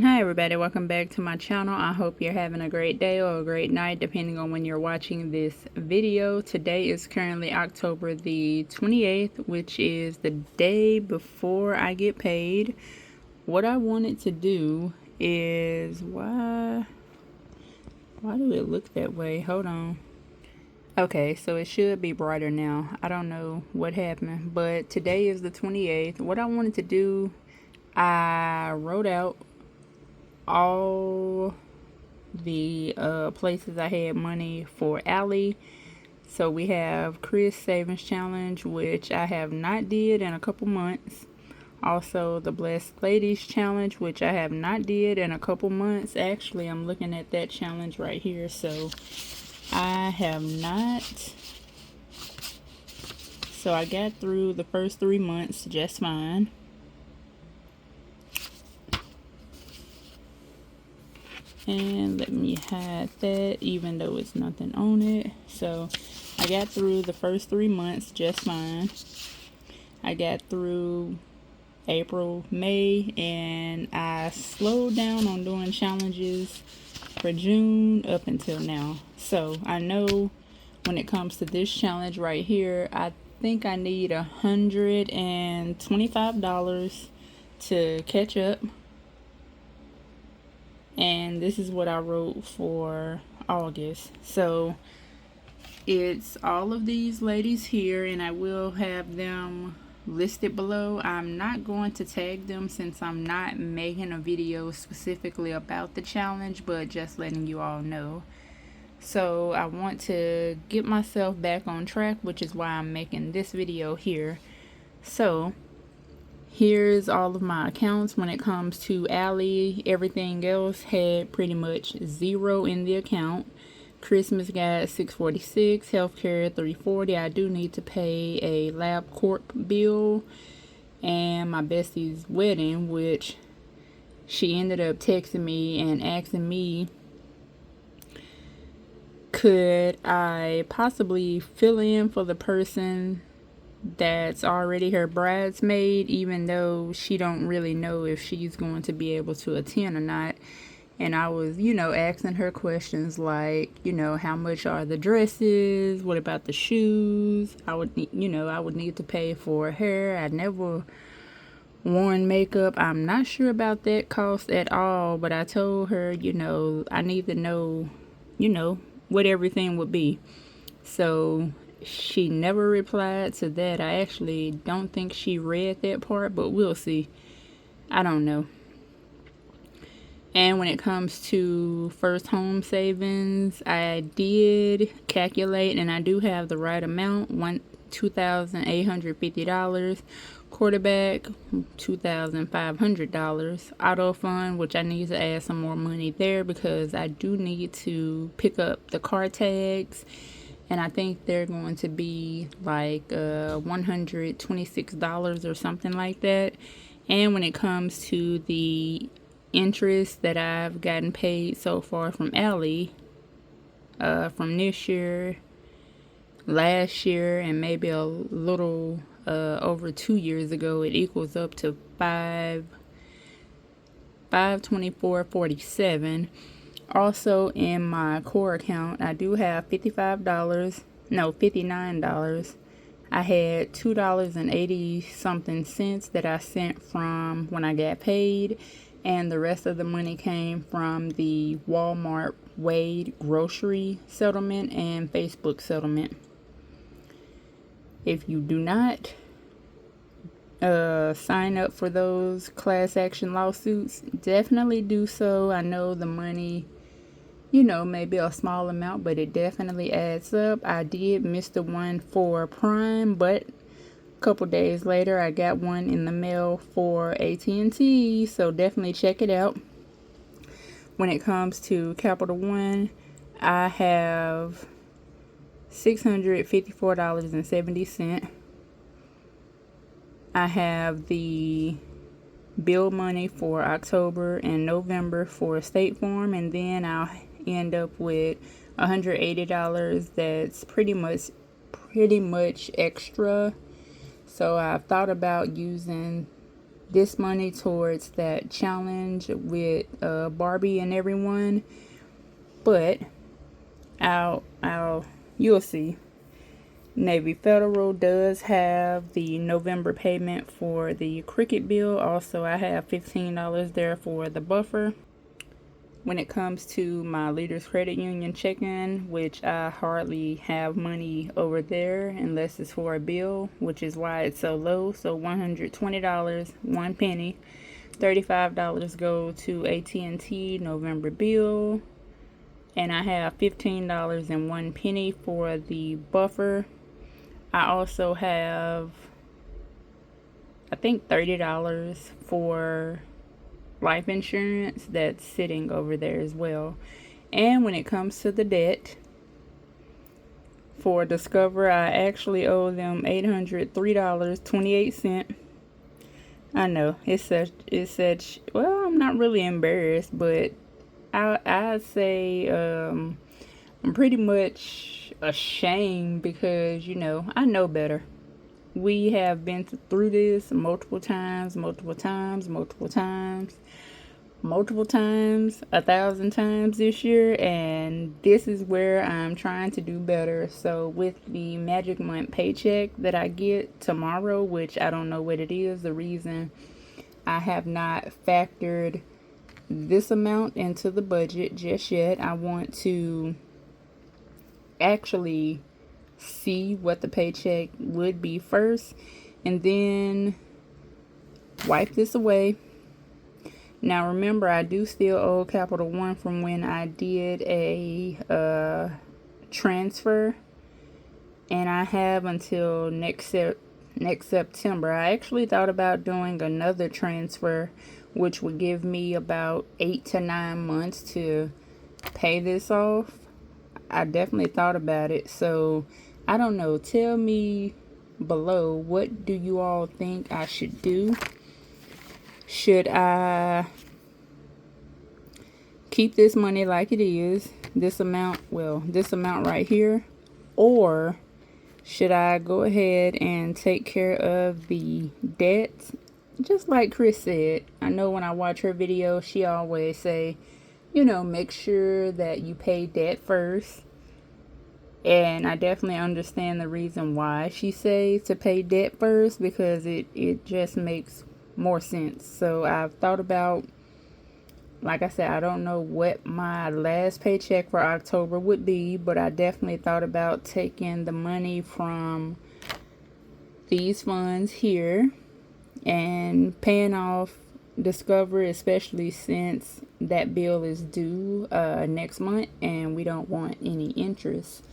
Hi everybody, welcome back to my channel. I hope you're having a great day or a great night depending on when you're watching this video. Today is currently October the 28th, which is the day before I get paid. What I wanted to do is, why do it look that way? Hold on. Okay, so it should be brighter now. I don't know what happened, but today is the 28th. What I wanted to do, I wrote out all the places I had money for Allie. So we have Chris Savings Challenge, which I have not did in a couple months. Also the Blassed Ladies Challenge, which I have not did in a couple months. Actually, I'm looking at that challenge right here. So I have not. So I got through the first 3 months just fine. And let me hide that, even though it's nothing on it. So I got through the first 3 months just fine. I got through April, May, and I slowed down on doing challenges for June up until now. So I know when it comes to this challenge right here, I think I need $125 to catch up. And this is what I wrote for August. So it's all of these ladies here, and I will have them listed below. I'm not going to tag them since I'm not making a video specifically about the challenge, but just letting you all know. So I want to get myself back on track, which is why I'm making this video here. So here's all of my accounts. When it comes to Allie, everything else had pretty much zero in the account. Christmas got $646, healthcare $340. I do need to pay a LabCorp bill, and my bestie's wedding, which she ended up texting me and asking me, could I possibly fill in for the person that's already her bridesmaid, even though she don't really know if she's going to be able to attend or not. And I was, asking her questions like, how much are the dresses? What about the shoes? I would need to pay for hair. I never worn makeup. I'm not sure about that cost at all, but I told her, I need to know, what everything would be. So she never replied to that. I actually don't think she read that part, but we'll see. I don't know. And when it comes to first home savings, I did calculate, and I do have the right amount, $2,850. Quarterback, $2,500. Auto fund, which I need to add some more money there because I do need to pick up the car tags, and I think they're going to be like $126 or something like that. And when it comes to the interest that I've gotten paid so far from Allie, from this year, last year, and maybe a little over 2 years ago, it equals up to $524.47. Also in my core account, I do have $59. I had $2.80 something cents that I sent from when I got paid, and the rest of the money came from the Walmart Wade grocery settlement and Facebook settlement. If you do not sign up for those class action lawsuits, definitely do so. I know the money, maybe a small amount, but it definitely adds up. I did miss the one for Prime, but a couple days later I got one in the mail for AT&T, so definitely check it out. When it comes to Capital One, I have $654.70. I have the bill money for October and November for State Farm, and then I'll end up with $180 that's pretty much extra. So I've thought about using this money towards that challenge with Barbie and everyone. But you'll see. Navy Federal does have the November payment for the Cricket bill. Also, I have $15 there for the buffer. When it comes to my Leaders Credit Union checking, which I hardly have money over there unless it's for a bill, which is why it's so low. So $120, 1 penny. $35 go to AT&T November bill. And I have $15 and 1 penny for the buffer. I also have, I think, $30 for life insurance that's sitting over there as well. And when it comes to the debt for Discover, I actually owe them $803.28. I know it's such well, I'm not really embarrassed, but I say I'm pretty much ashamed because I know better. We have been through this multiple times, 1,000 times this year, and this is where I'm trying to do better. So with the Magic Month paycheck that I get tomorrow, which I don't know what it is, the reason I have not factored this amount into the budget just yet. I want to actually see what the paycheck would be first and then wipe this away. Now remember, I do still owe Capital One from when I did a transfer, and I have until next September. I actually thought about doing another transfer, which would give me about 8 to 9 months to pay this off. I definitely thought about it. So I don't know. Tell me below, what do you all think I should do? Should I keep this money like it is, this amount right here, or should I go ahead and take care of the debt? Just like Chris said, I know when I watch her video, she always say, make sure that you pay debt first. And I definitely understand the reason why she says to pay debt first, because it just makes more sense. So I've thought about, like I said, I don't know what my last paycheck for October would be, but I definitely thought about taking the money from these funds here and paying off Discover, especially since that bill is due next month and we don't want any interest.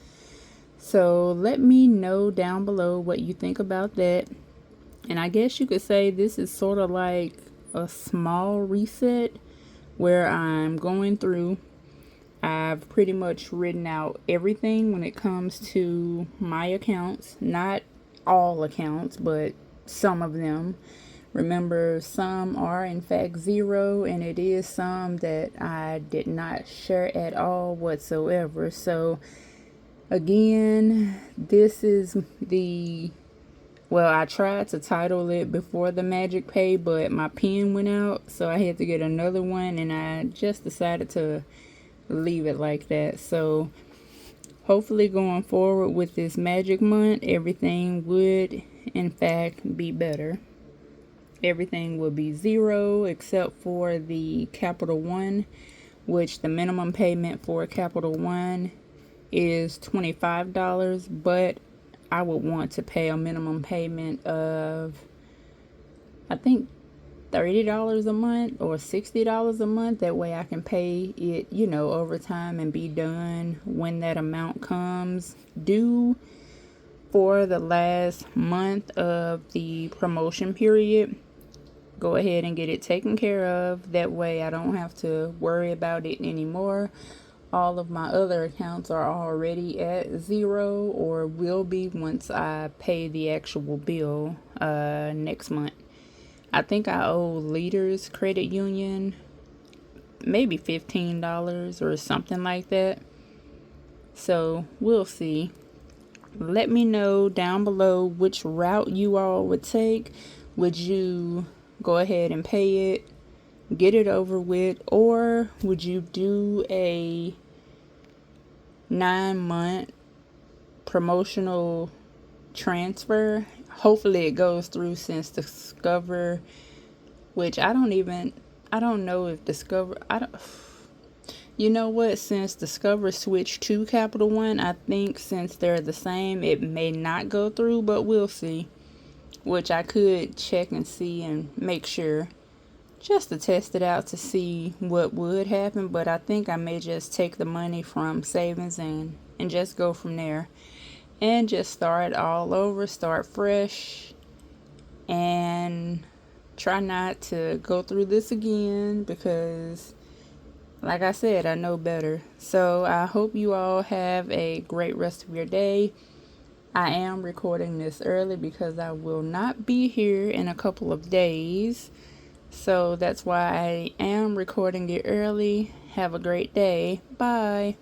So let me know down below what you think about that. And I guess you could say this is sort of like a small reset where I'm going through. I've pretty much written out everything when it comes to my accounts. Not all accounts, but some of them. Remember, some are in fact zero, and it is some that I did not share at all whatsoever. So again, this is I tried to title it Before the Magic Pay, but my pen went out, so I had to get another one, and I just decided to leave it like that. So hopefully going forward with this Magic Month, everything would in fact be better. Everything will be zero except for the Capital One, which the minimum payment for Capital One is $25, but I would want to pay a minimum payment of, I think, $30 a month or $60 a month. That way I can pay it, over time and be done when that amount comes due for the last month of the promotion period. Go ahead and get it taken care of. That way I don't have to worry about it anymore. All of my other accounts are already at zero, or will be once I pay the actual bill next month. I think I owe Leaders Credit Union maybe $15 or something like that. So we'll see. Let me know down below which route you all would take. Would you go ahead and pay it, get it over with? Or would you do a 9-month promotional transfer? Hopefully it goes through, since Discover, which I don't know if Discover, you know what, since Discover switched to Capital One, I think since they're the same, it may not go through, but we'll see. Which I could check and see and make sure, just to test it out to see what would happen. But I think I may just take the money from savings and just go from there. And just start all over, start fresh, and try not to go through this again, because like I said, I know better. So I hope you all have a great rest of your day. I am recording this early because I will not be here in a couple of days. So that's why I am recording it early. Have a great day. Bye.